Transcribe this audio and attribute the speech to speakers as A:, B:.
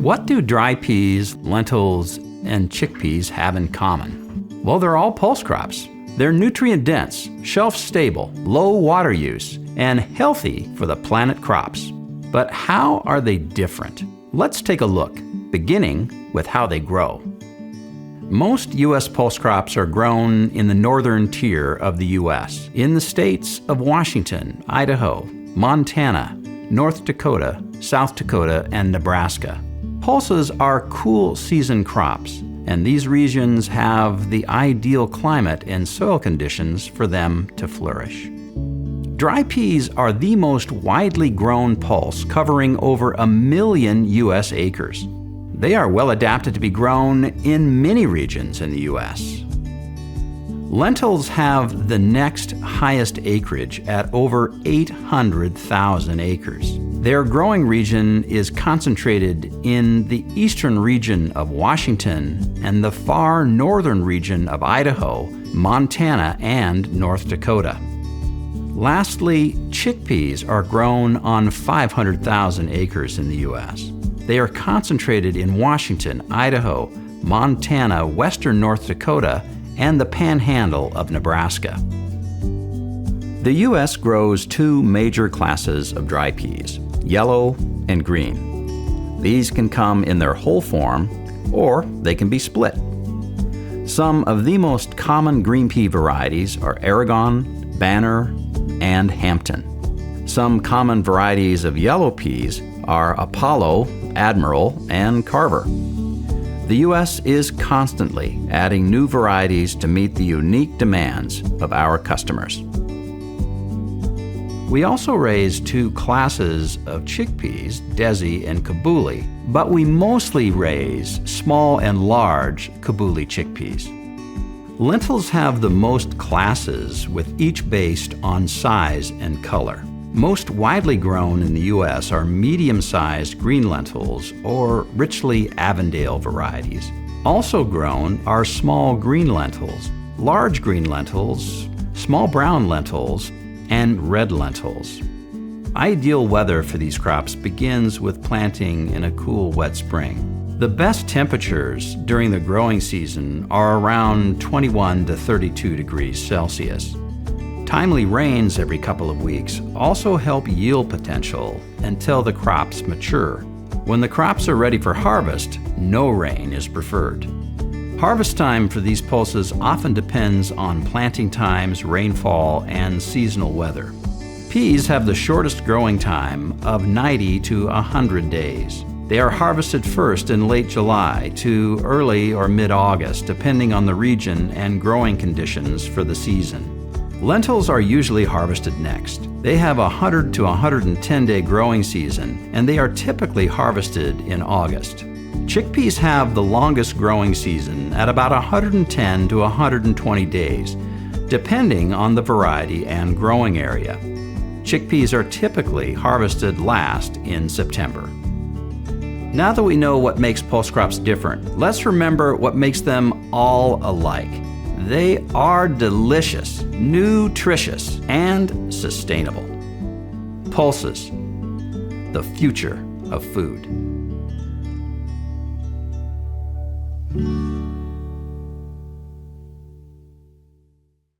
A: What do dry peas, lentils, and chickpeas have in common? Well, they're all pulse crops. They're nutrient-dense, shelf-stable, low water use, and healthy for the planet crops. But how are they different? Let's take a look, beginning with how they grow. Most U.S. pulse crops are grown in the northern tier of the U.S., in the states of Washington, Idaho, Montana, North Dakota, South Dakota, and Nebraska. Pulses are cool season crops, and these regions have the ideal climate and soil conditions for them to flourish. Dry peas are the most widely grown pulse, covering over 1 million U.S. acres. They are well adapted to be grown in many regions in the U.S. Lentils have the next highest acreage at over 800,000 acres. Their growing region is concentrated in the eastern region of Washington and the far northern region of Idaho, Montana, and North Dakota. Lastly, chickpeas are grown on 500,000 acres in the U.S. They are concentrated in Washington, Idaho, Montana, western North Dakota, and the panhandle of Nebraska. The U.S. grows two major classes of dry peas, yellow and green. These can come in their whole form, or they can be split. Some of the most common green pea varieties are Aragon, Banner, and Hampton. Some common varieties of yellow peas are Apollo, Admiral, and Carver. The U.S. is constantly adding new varieties to meet the unique demands of our customers. We also raise two classes of chickpeas, Desi and Kabuli, but we mostly raise small and large Kabuli chickpeas. Lentils have the most classes, with each based on size and color. Most widely grown in the U.S. are medium-sized green lentils or richly Avondale varieties. Also grown are small green lentils, large green lentils, small brown lentils, and red lentils. Ideal weather for these crops begins with planting in a cool, wet spring. The best temperatures during the growing season are around 21 to 32 degrees Celsius. Timely rains every couple of weeks also help yield potential until the crops mature. When the crops are ready for harvest, no rain is preferred. Harvest time for these pulses often depends on planting times, rainfall, and seasonal weather. Peas have the shortest growing time of 90 to 100 days. They are harvested first in late July to early or mid-August, depending on the region and growing conditions for the season. Lentils are usually harvested next. They have a 100 to 110 day growing season, and they are typically harvested in August. Chickpeas have the longest growing season at about 110 to 120 days, depending on the variety and growing area. Chickpeas are typically harvested last in September. Now that we know what makes pulse crops different, let's remember what makes them all alike. They are delicious, nutritious, and sustainable. Pulses, the future of food.